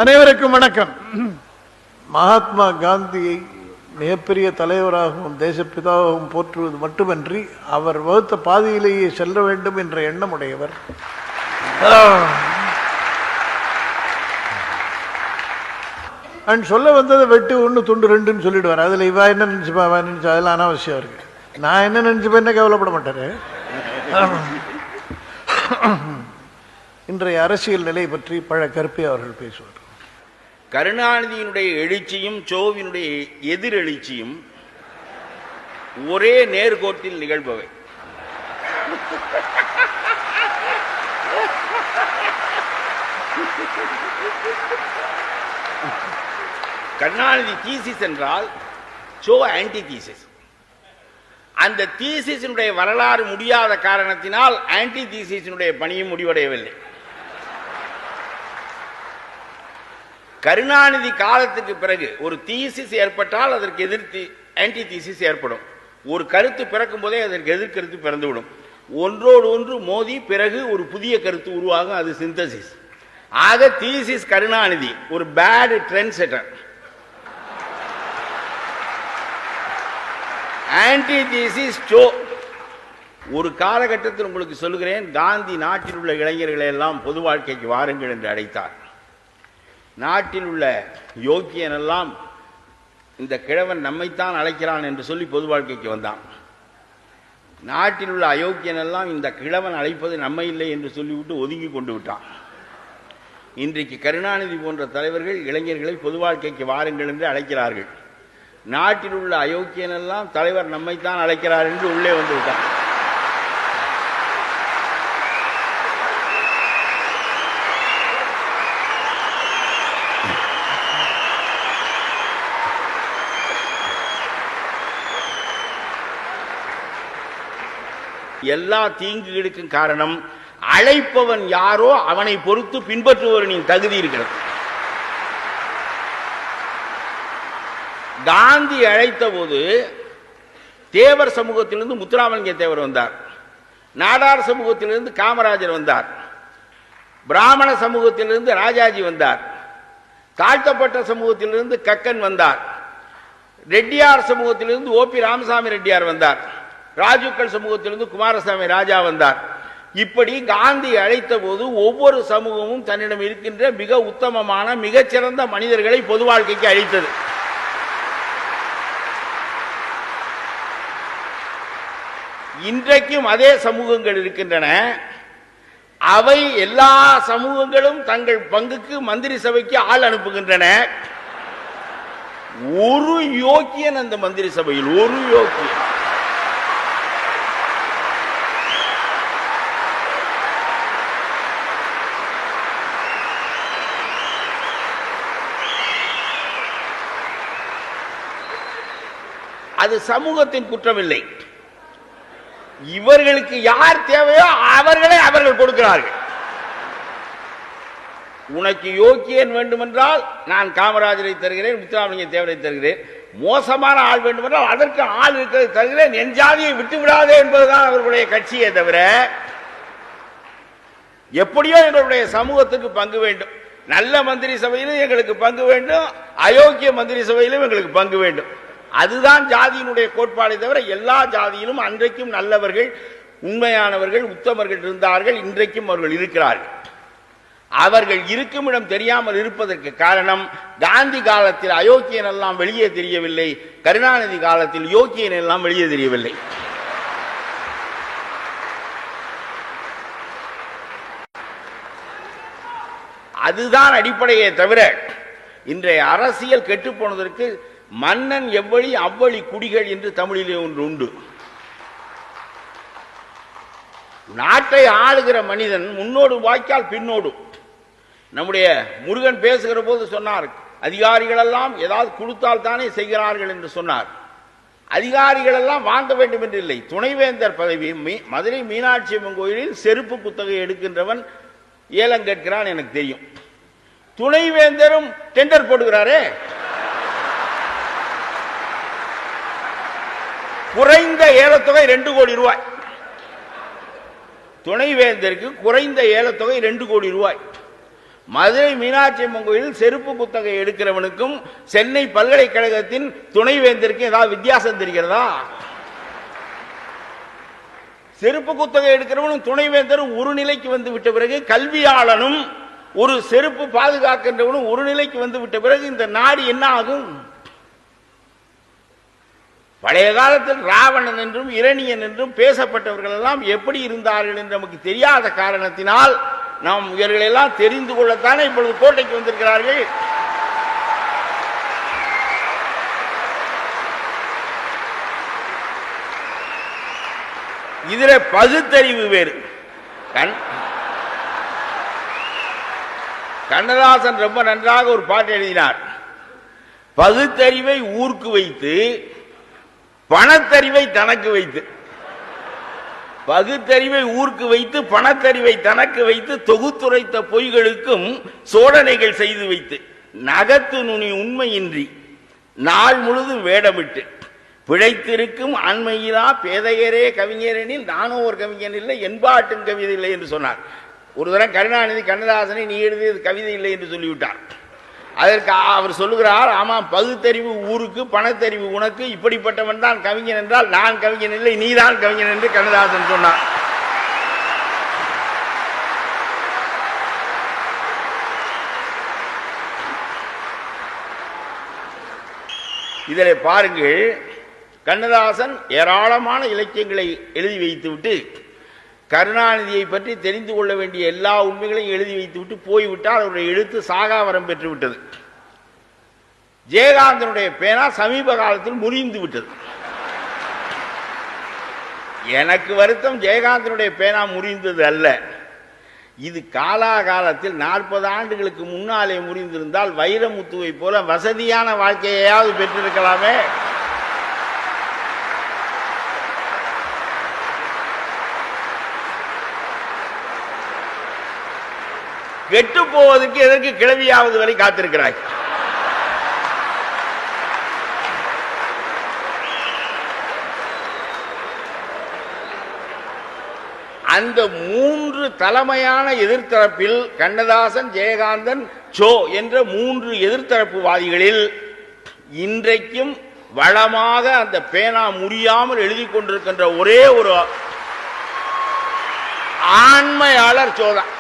அனைவருக்கும் வணக்கம். மகாத்மா காந்தியை மிகப்பெரிய தலைவராகவும் தேசப்பிதாவாகவும் போற்றுவது மட்டுமன்றி அவர் வகுத்த பாதையிலேயே செல்ல வேண்டும் என்ற எண்ணம் உடையவர். சொல்ல வந்ததை வெட்டு 1 துண்டு 2ன்னு சொல்லிடுவார். அதில் இவா என்ன நினைச்சுப்பா நினைச்சா அதெல்லாம் அனாவசியம் இருக்கு. நான் என்ன நினைச்சுப்பேன் என்ன கவலைப்பட மாட்டாரு. இன்றைய அரசியல் நிலை பற்றி பழ கருப்பை அவர்கள் பேசுவார். கருணாநிதியினுடைய எழுச்சியும் சோவினுடைய எதிரெழுச்சியும் ஒரே நேர்கோட்டில் நிகழ்பவை. கருணாநிதி தீசிஸ் என்றால் சோ ஆன்டி தீசிஸ். அந்த தீசிஸினுடைய வரலாறு முடியாத காரணத்தினால் ஆன்டி தீசிஸினுடைய பணியும் முடிவடையவில்லை. கருணாநிதி காலத்துக்கு பிறகு ஒரு தீசிஸ் ஏற்பட்டால் அதற்கு எதிர்த்து ஆன்டி தீசிஸ் ஏற்படும். ஒரு கருத்து பிறக்கும் போதே அதற்கு எதிர்கருத்து பிறந்துவிடும். ஒன்றோடு ஒன்று மோதி பிறகு ஒரு புதிய கருத்து உருவாகும். அது சிந்தசிஸ். ஆக தீசிஸ் கருணாநிதி ஒரு bad trend setter. Antithesis so. ஒரு காலகட்டத்தில் உங்களுக்கு சொல்லுகிறேன், காந்தி நாட்டில் உள்ள இளைஞர்களை எல்லாம் பொது வாழ்க்கைக்கு வாருங்கள் என்று அழைத்தார். நாட்டில் உள்ள யோக்கியனெல்லாம் இந்த கிழவன் நம்மைத்தான் அழைக்கிறான் என்று சொல்லி பொது வாழ்க்கைக்கு வந்தான். நாட்டில் உள்ள அயோக்கியனெல்லாம் இந்த கிழவன் அழைப்பது நம்மை இல்லை என்று சொல்லிவிட்டு ஒதுங்கி கொண்டு விட்டான். இன்றைக்கு கருணாநிதி போன்ற தலைவர்கள் இளைஞர்களை பொது வாழ்க்கைக்கு வாருங்கள் என்று அழைக்கிறார்கள். நாட்டில் உள்ள அயோக்கியனெல்லாம் தலைவர் நம்மைத்தான் அழைக்கிறார் என்று உள்ளே வந்து விட்டான். எல்லா தீங்குகளுக்கும் காரணம் அழைப்பவன் யாரோ அவனை பொறுத்து பின்பற்றுபவனின் தகுதி இருக்கிறது. காந்தி அழைத்த போது தேவர் சமூகத்திலிருந்து முத்துராமலிங்க தேவர் வந்தார். நாடார் சமூகத்திலிருந்து காமராஜர் வந்தார். பிராமண சமூகத்திலிருந்து ராஜாஜி வந்தார். தாழ்த்தப்பட்ட சமூகத்திலிருந்து கக்கன் வந்தார். ரெட்டியார் சமூகத்திலிருந்து ஓபி ராமசாமி ரெட்டியார் வந்தார். ராஜுக்கள் சமூகத்திலிருந்து குமாரசாமி ராஜா வந்தார். இப்படி காந்தி அழைத்த போது ஒவ்வொரு சமூகமும் தன்னிடம் இருக்கின்ற மிக உத்தமமான மிகச்சிறந்த மனிதர்களை பொது வாழ்க்கைக்கு அழைத்தது. இன்றைக்கும் அதே சமூகங்கள் இருக்கின்றன. அவை எல்லா சமூகங்களும் தங்கள் பங்குக்கு மந்திரி சபைக்கு ஆள் அனுப்புகின்றன. ஒரு யோக்கியன் அந்த மந்திரி சபையில், ஒரு யோக்கியன். அது சமூகத்தின் குற்றமில்லை. இவர்களுக்கு யார் தேவையோ அவர்களை அவர்கள் கொடுக்கிறார்கள். உனக்கு யோக்கியன் வேண்டுமென்றால் நான் காமராஜரை தருகிறேன், முத்துராமலிங்க தேவரை தருகிறேன். மோசமான ஆள் வேண்டுமென்றால் அதற்கு ஆள் இருக்கிறதை தருகிறேன். என் ஜாதியை விட்டு விடாதே என்பதுதான் அவர்களுடைய கட்சியே தவிர, எப்படியோ எங்களுடைய சமூகத்துக்கு பங்கு வேண்டும். நல்ல மந்திரி சபையிலும் எங்களுக்கு பங்கு வேண்டும், அயோக்கிய மந்திரி சபையிலும் எங்களுக்கு பங்கு வேண்டும். அதுதான் ஜாதியினுடைய கோட்பாடை தவிர எல்லா ஜாதியிலும் அன்றைக்கும் நல்லவர்கள், உண்மையானவர்கள், உத்தமர்கள் இருந்தார்கள். இன்றைக்கும் அவர்கள் இருக்கிறார்கள். அவர்கள் இருக்கும் இடம் தெரியாமல் இருப்பதற்கு காரணம், காந்தி காலத்தில் அயோக்கியன் எல்லாம் வெளியே தெரியவில்லை, கருணாநிதி காலத்தில் யோக்கியன் எல்லாம் வெளியே தெரியவில்லை. அதுதான் அடிப்படையே தவிர இன்றைய அரசியல் கெட்டுப்போனதற்கு மன்னன் எவ்வழி அவ்வழி குடிகள் என்று தமிழிலே ஒன்று உண்டு. நாட்டை ஆளுகிற மனிதன் முன்னோடு வாய்க்கால் பின்னோடு. நம்முடைய முருகன் பேசுகிற போது சொன்னார், அதிகாரிகள் எல்லாம் ஏதாவது கொடுத்தால் தானே செய்கிறார்கள் என்று சொன்னார். அதிகாரிகள் எல்லாம் வாங்க வேண்டும் என்று இல்லை. துணைவேந்தர் பதவி மதுரை மீனாட்சி அம்மன் கோயிலில் செருப்பு குத்தகை எடுக்கின்றவன் ஏலம் கேட்கிறான், எனக்கு தெரியும். துணைவேந்தரும் டெண்டர் போடுகிறாரே. குறைந்த ஏலத்தொகை 2 கோடி ரூபாய். துணைவேந்தருக்கு குறைந்த ஏலத்தொகை 2 கோடி ரூபாய். மதுரை மீனாட்சி அம்மன் கோயில் செருப்பு குத்தகை எடுக்கிறவனுக்கும் சென்னை பல்கலைக்கழகத்தின் துணைவேந்தருக்கும் ஏதாவது வித்தியாசம் தெரிகிறதா? செருப்பு குத்தகை எடுக்கிறவனும் துணைவேந்தரும் ஒரு நிலைக்கு வந்து விட்ட பிறகு, கல்வியாளனும் ஒரு செருப்பு பாதுகாக்கின்றவனும் ஒரு நிலைக்கு வந்து விட்ட பிறகு இந்த நாடு என்ன ஆகும்? பழைய காலத்தில் ராவணன் என்றும் இரணியன் என்றும் பேசப்பட்டவர்கள் எல்லாம் எப்படி இருந்தார்கள் என்று நமக்கு தெரியாத காரணத்தினால் நாம் இவர்களெல்லாம் தெரிந்து கொள்ளத்தானே இப்பொழுது கோட்டைக்கு வந்திருக்கிறார்கள். இதில் பகுத்தறிவு வேறு. கண்ணதாசன் ரொம்ப நன்றாக ஒரு பாட்டு எழுதினார். பகுத்தறிவை ஊருக்கு வைத்து பணத்தறிவை தனக்கு வைத்து, பகுத்தறிவை ஊருக்கு வைத்து பணத்தறிவை தனக்கு வைத்து தொகுத்துரைத்த பொய்களுக்கும் சோதனைகள் செய்து வைத்து நகத்து நுனி உண்மையின்றி நாள் முழுதும் வேடமிட்டு பிழைத்திருக்கும் அண்மையிலா பேதையரே கவிஞரெனில் நானும் ஒரு கவிஞன் இல்லை, என்பாட்டும் கவிதை இல்லை என்று சொன்னார். ஒரு தரம் கருணாநிதி கண்ணதாசனை நீ எழுதியது கவிதை இல்லை என்று சொல்லிவிட்டார். அதற்கு அவர் சொல்லுகிறார், ஆமாம், பகுத்தறிவு ஊருக்கு பணத்தறிவு உனக்கு, இப்படிப்பட்டவன் தான் கவிஞன் என்றால் நான் கவிஞன் இல்லை, நீதான் கவிஞன் என்று கண்ணதாசன் சொன்னார். இதில் பாருங்கள், கண்ணதாசன் ஏராளமான இலக்கியங்களை எழுதி வைத்துவிட்டு கருணாநிதியை பற்றி தெரிந்து கொள்ள வேண்டிய எல்லா உண்மைகளையும் எழுதி வைத்துவிட்டு போய்விட்டால் அவருடைய எழுத்து சாகாவரம் பெற்று விட்டது. ஜெயகாந்தனுடைய பேனா சமீப காலத்தில் முறிந்து விட்டது. எனக்கு வருத்தம் ஜெயகாந்தனுடைய பேனா முறிந்தது அல்ல, இது காலாகாலத்தில் 40 ஆண்டுகளுக்கு முன்னாலே முறிந்திருந்தால் வைரமுத்துவை போல வசதியான வாழ்க்கையாவது பெற்றிருக்கலாமே. கெட்டு போவதற்கு எதற்கு கிளவியாவது வரை காத்திருக்கிறாய்? அந்த 3 தலைமையான எதிர்த்தரப்பில் கண்ணதாசன், ஜெயகாந்தன், சோ என்ற 3 எதிர்த்தரப்புவாதிகளில் இன்றைக்கும் வளமாக அந்த பேனா முறியாமல் எழுதி கொண்டிருக்கின்ற ஒரே ஒரு ஆண்மையாளர் சோதான்.